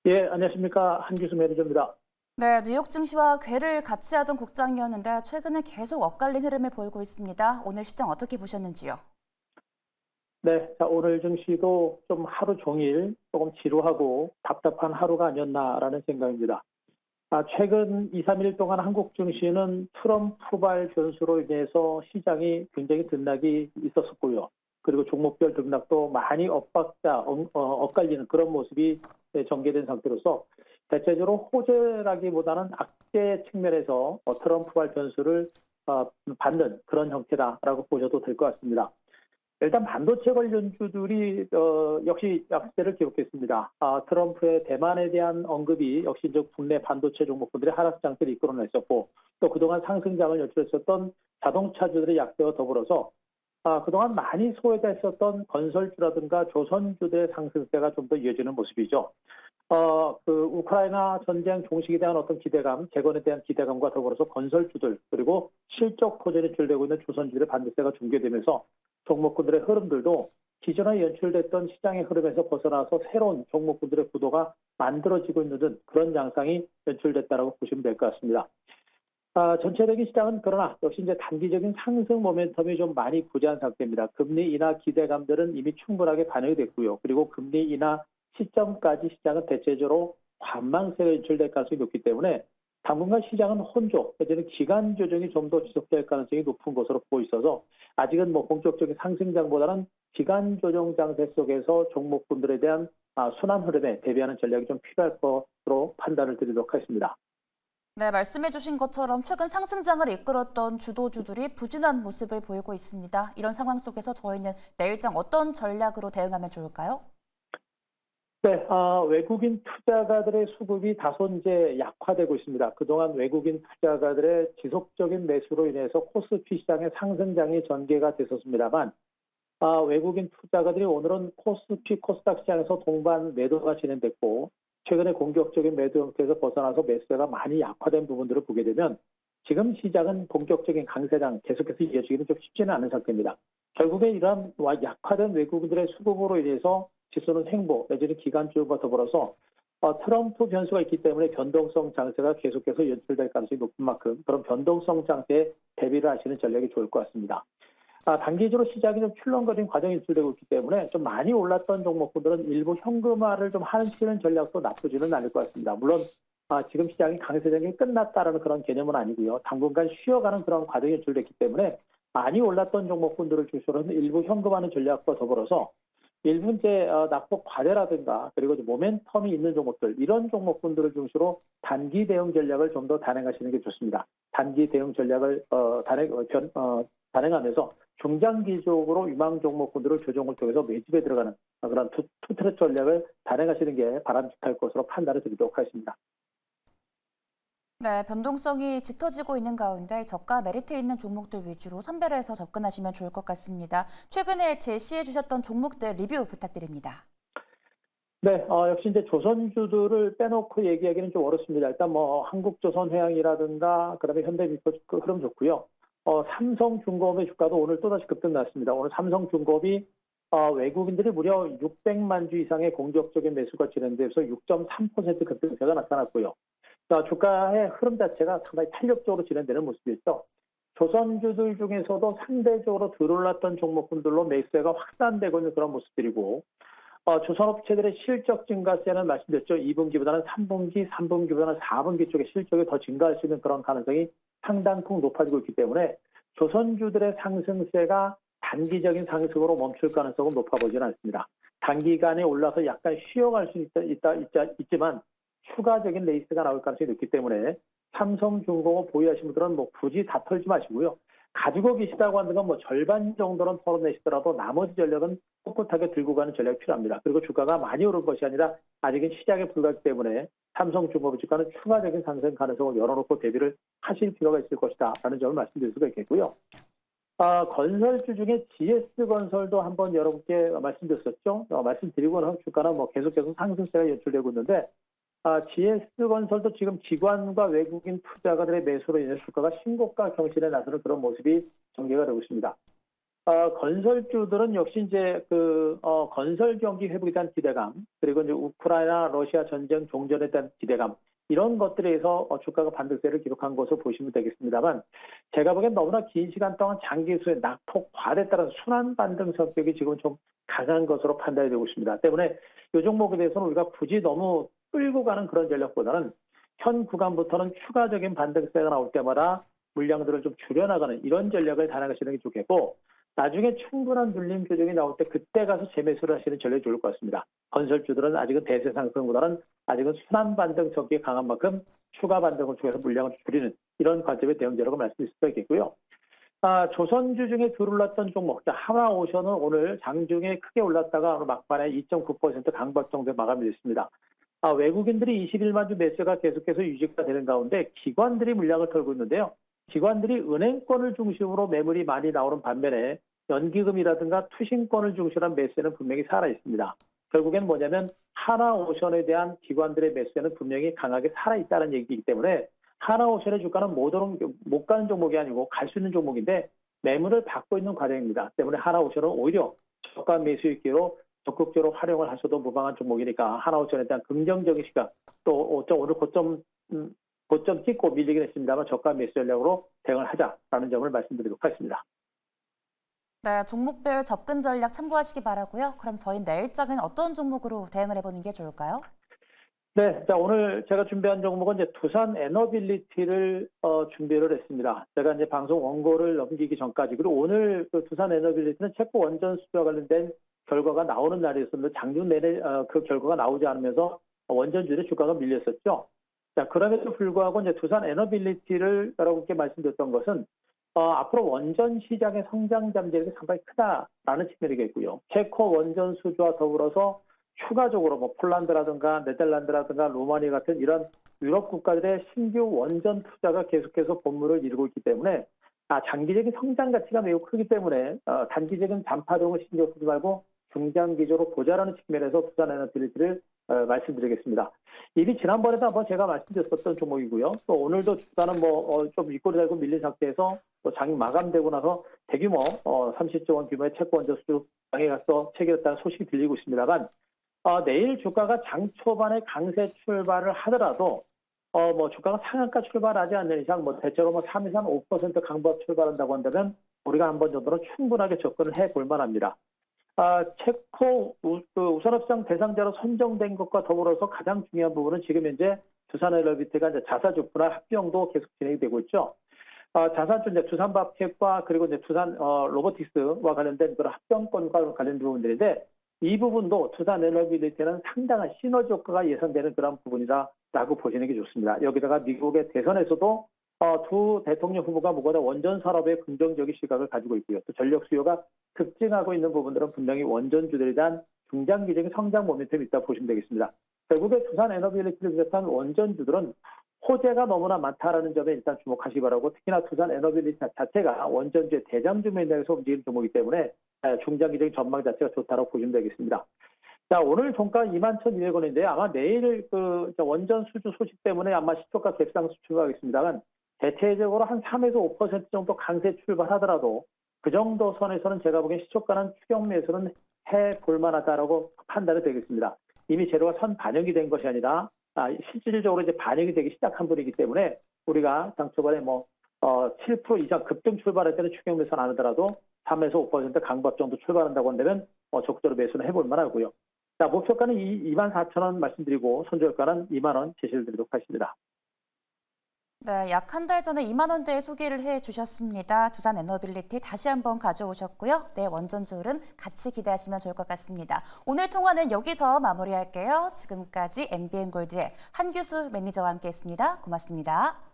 예, 안녕하십니까. 한기수 매니저입니다. 네, 뉴욕 증시와 궤를 같이 하던 국장이었는데 최근에 계속 엇갈린 흐름을 보이고 있습니다. 오늘 시장 어떻게 보셨는지요? 네, 자, 오늘 증시도 좀 하루 종일 조금 지루하고 답답한 하루가 아니었나라는 생각입니다. 최근 2, 3일 동안 한국 증시는 트럼프발 변수로 인해서 시장이 굉장히 등락이 있었었고요. 그리고 종목별 등락도 많이 엇갈리는 그런 모습이 전개된 상태로서 대체적으로 호재라기보다는 악재 측면에서 트럼프발 변수를 받는 그런 형태다라고 보셔도 될 것 같습니다. 일단 반도체 관련주들이 역시 약세를 기록했습니다. 트럼프의 대만에 대한 언급이 역시 이제 국내 반도체 종목들의 하락 장세를 이끌어냈었고 또 그동안 상승장을 연출했었던 자동차주들의 약세와 더불어서 그동안 많이 소외됐었던 건설주라든가 조선주들의 상승세가 좀 더 이어지는 모습이죠. 우크라이나 전쟁 종식에 대한 어떤 기대감, 재건에 대한 기대감과 더불어서 건설주들, 그리고 실적 호전이 연출되고 있는 조선주들의 반대세가 중개되면서 종목군들의 흐름들도 기존에 연출됐던 시장의 흐름에서 벗어나서 새로운 종목군들의 구도가 만들어지고 있는 그런 양상이 연출됐다고 보시면 될 것 같습니다. 전체적인 시장은 그러나 역시 이제 단기적인 상승 모멘텀이 좀 많이 부재한 상태입니다. 금리 인하 기대감들은 이미 충분하게 반영이 됐고요. 그리고 금리 인하 시점까지 시장은 대체적으로 관망세가 연출될 가능성이 높기 때문에 당분간 시장은 혼조, 내지는 기간 조정이 좀 더 지속될 가능성이 높은 것으로 보이셔서 아직은 뭐 본격적인 상승장보다는 기간 조정 장세 속에서 종목군들에 대한 순환 흐름에 대비하는 전략이 좀 필요할 것으로 판단을 드리도록 하겠습니다. 네, 말씀해 주신 것처럼 최근 상승장을 이끌었던 주도주들이 부진한 모습을 보이고 있습니다. 이런 상황 속에서 저희는 내일장 어떤 전략으로 대응하면 좋을까요? 네, 외국인 투자가들의 수급이 다소 이제 약화되고 있습니다. 그동안 외국인 투자가들의 지속적인 매수로 인해서 코스피 시장의 상승장이 전개가 됐었습니다만, 외국인 투자가들이 오늘은 코스피, 코스닥 시장에서 동반 매도가 진행됐고, 최근에 공격적인 매도 형태에서 벗어나서 매수가 많이 약화된 부분들을 보게 되면, 지금 시장은 본격적인 강세장 계속해서 이어지기는 좀 쉽지는 않은 상태입니다. 결국에 이러한 약화된 외국인들의 수급으로 인해서 지수는 횡보 내지는 기간주와 더불어서 트럼프 변수가 있기 때문에 변동성 장세가 계속해서 연출될 가능성이 높은 만큼 그런 변동성 장세에 대비를 하시는 전략이 좋을 것 같습니다. 단기적으로 시장이 좀 출렁거리는 과정이 연출되고 있기 때문에 좀 많이 올랐던 종목들은 일부 현금화를 좀 하시는 전략도 나쁘지는 않을 것 같습니다. 물론 지금 시장이 강세장이 끝났다라는 그런 개념은 아니고요. 당분간 쉬어가는 그런 과정이 연출됐기 때문에 많이 올랐던 종목군들을 중심으로 일부 현금화하는 전략과 더불어서 일부 이제 낙폭 과대라든가 그리고 모멘텀이 있는 종목들 이런 종목군들을 중심으로 단기 대응 전략을 좀 더 단행하시는 게 좋습니다. 단기 대응 전략을 단행하면서 중장기적으로 유망 종목군들을 조정을 통해서 매집에 들어가는 그런 투트랙 전략을 단행하시는 게 바람직할 것으로 판단을 드리도록 하겠습니다. 네, 변동성이 짙어지고 있는 가운데 저가 메리트 있는 종목들 위주로 선별해서 접근하시면 좋을 것 같습니다. 최근에 제시해 주셨던 종목들 리뷰 부탁드립니다. 네, 역시 이제 조선주들을 빼놓고 얘기하기는 좀 어렵습니다. 일단 뭐 한국조선해양이라든가 그다음에 현대미포 그 흐름 좋고요. 삼성중공업의 주가도 오늘 또다시 급등 났습니다. 오늘 삼성중공업이 외국인들이 무려 600만 주 이상의 공격적인 매수가 진행돼서 6.3% 급등세가 나타났고요. 주가의 흐름 자체가 상당히 탄력적으로 진행되는 모습이었죠. 조선주들 중에서도 상대적으로 덜 올랐던 종목군들로 매수세가 확산되고 있는 그런 모습들이고 조선업체들의 실적 증가세는 말씀드렸죠. 2분기보다는 3분기, 3분기보다는 4분기 쪽에 실적이 더 증가할 수 있는 그런 가능성이 상당폭 높아지고 있기 때문에 조선주들의 상승세가 단기적인 상승으로 멈출 가능성은 높아 보지는 않습니다. 단기간에 올라서 약간 쉬어갈 수 있지만 추가적인 레이스가 나올 가능성이 높기 때문에 삼성중공업 보유하신 분들은 뭐 굳이 다 털지 마시고요. 가지고 계시다고 하는 건 뭐 절반 정도는 털어내시더라도 나머지 전략은 꿋꿋하게 들고 가는 전략이 필요합니다. 그리고 주가가 많이 오른 것이 아니라 아직은 시작에 불과하기 때문에 삼성중공업 주가는 추가적인 상승 가능성을 열어놓고 대비를 하실 필요가 있을 것이다라는 점을 말씀드릴 수가 있겠고요. 건설주 중에 GS건설도 한번 여러분께 말씀드렸었죠. 말씀드리고는 주가는 뭐 계속해서 상승세가 연출되고 있는데 GS건설도 지금 기관과 외국인 투자가들의 매수로 인해서 주가가 신고가 경신에 나서는 그런 모습이 전개가 되고 있습니다. 건설주들은 역시 이제 건설 경기 회복에 대한 기대감, 그리고 이제 우크라이나 러시아 전쟁 종전에 대한 기대감, 이런 것들에 의해서 주가가 반등세를 기록한 것으로 보시면 되겠습니다만, 제가 보기엔 너무나 긴 시간 동안 장기 수의 낙폭 과대에 따른 순환 반등 성격이 지금 좀 강한 것으로 판단이 되고 있습니다. 때문에 이 종목에 대해서는 우리가 굳이 너무 끌고 가는 그런 전략보다는 현 구간부터는 추가적인 반등세가 나올 때마다 물량들을 좀 줄여나가는 이런 전략을 다나가시는 게 좋겠고, 나중에 충분한 눌림 조정이 나올 때 그때 가서 재매수를 하시는 전략이 좋을 것 같습니다. 건설주들은 아직은 대세 상승보다는 아직은 순환 반등 성격이 강한 만큼 추가 반등을 통해서 물량을 줄이는 이런 관점의 대응 전략을 말씀드릴 수가 있겠고요. 조선주 중에 들어올랐던 종목, 하나오션은 오늘 장중에 크게 올랐다가 막판에 2.9% 강박 정도에 마감이 됐습니다. 외국인들이 21만 주 매수가 계속해서 유지가 되는 가운데 기관들이 물량을 털고 있는데요. 기관들이 은행권을 중심으로 매물이 많이 나오는 반면에 연기금이라든가 투신권을 중심으로 한 매수는 분명히 살아 있습니다. 결국엔 뭐냐면 하나오션에 대한 기관들의 매수는 분명히 강하게 살아 있다는 얘기이기 때문에 하나오션의 주가는 못 가는 종목이 아니고 갈 수 있는 종목인데 매물을 받고 있는 과정입니다. 때문에 하나오션은 오히려 저가 매수 있기로 적극적으로 활용을 하셔도 무방한 종목이니까 하나오션에 대한 긍정적인 시각, 또 오늘 고점 찍고 밀리긴 했습니다만 저가 매수 전략으로 대응을 하자라는 점을 말씀드리도록 하겠습니다. 네, 종목별 접근 전략 참고하시기 바라고요. 그럼 저희 내일장은 어떤 종목으로 대응을 해보는 게 좋을까요? 네, 자 오늘 제가 준비한 종목은 이제 두산 에너빌리티를 준비를 했습니다. 제가 이제 방송 원고를 넘기기 전까지, 그리고 오늘 그 두산 에너빌리티는 체코 원전 수주와 관련된 결과가 나오는 날이었었는데 장중 내내 그 결과가 나오지 않으면서 원전주의 주가가 밀렸었죠. 자, 그럼에도 불구하고 이제 두산 에너빌리티를 여러분께 말씀드렸던 것은 앞으로 원전 시장의 성장 잠재력이 상당히 크다라는 측면이겠고요. 체코 원전 수주와 더불어서 추가적으로 뭐 폴란드라든가 네덜란드라든가 루마니아 같은 이런 유럽 국가들의 신규 원전 투자가 계속해서 본물을 이루고 있기 때문에 장기적인 성장 가치가 매우 크기 때문에 단기적인 단파동을 신경 쓰지 말고 중장기적으로 보자라는 측면에서 두산 에너빌리티를 말씀드리겠습니다. 이미 지난번에도 한번 제가 말씀드렸었던 종목이고요. 또 오늘도 주가는 좀 윗꼬리 달고 밀린 상태에서 또 장이 마감되고 나서 대규모 30조 원 규모의 채권 원전 수주 장에 가서 체결했다는 소식이 들리고 있습니다만, 내일 주가가 장 초반에 강세 출발을 하더라도 주가가 상한가 출발하지 않는 이상 대체로 3 이상 5% 강보합 출발한다고 한다면 우리가 한 번 정도는 충분하게 접근을 해볼 만합니다. 체코 우선업장 대상자로 선정된 것과 더불어서 가장 중요한 부분은 지금 현재 두산에너빌리티가 이제 자사주프나 합병도 계속 진행이 되고 있죠. 자사주 이제 두산밥켓과 그리고 이제 두산 로보틱스와 관련된 그런 합병권과 관련된 부분들인데, 이 부분도 두산 에너빌리티는 상당한 시너지 효과가 예상되는 그런 부분이다라고 보시는 게 좋습니다. 여기다가 미국의 대선에서도 두 대통령 후보가 모두 원전 산업에 긍정적인 시각을 가지고 있고요. 또 전력 수요가 급증하고 있는 부분들은 분명히 원전주들에 대한 중장기적인 성장 모멘텀이 있다고 보시면 되겠습니다. 결국에 두산 에너빌리티를 비롯한 원전주들은 호재가 너무나 많다라는 점에 일단 주목하시기 바라고, 특히나 두산 에너빌리티 자체가 원전주의 대장주 매매에서 움직이는 종목이기 때문에 중장기적인 전망 자체가 좋다고 보시면 되겠습니다. 자, 오늘 종가 21,200원인데요. 아마 내일 원전 수주 소식 때문에 아마 시초가 갭상 수출하겠습니다만, 대체적으로 한 3에서 5% 정도 강세 출발하더라도 그 정도 선에서는 제가 보기엔 시초가는 추격 매수는 해볼 만하다라고 판단이 되겠습니다. 이미 재료가 선 반영이 된 것이 아니라 실질적으로 이제 반영이 되기 시작한 분이기 때문에 우리가 당 초반에 7% 이상 급등 출발할 때는 추격 매수는 안 하더라도 3에서 5% 강박 정도 출발한다고 한다면 적극적으로 매수는 해볼 만하고요. 자, 목표가는 24,000원 말씀드리고 손절가는 2만 원 제시를 드리도록 하겠습니다. 네, 약 한 달 전에 2만 원대에 소개를 해주셨습니다. 두산 에너빌리티 다시 한번 가져오셨고요. 내일 원전주는 같이 기대하시면 좋을 것 같습니다. 오늘 통화는 여기서 마무리할게요. 지금까지 MBN골드의 한규수 매니저와 함께했습니다. 고맙습니다.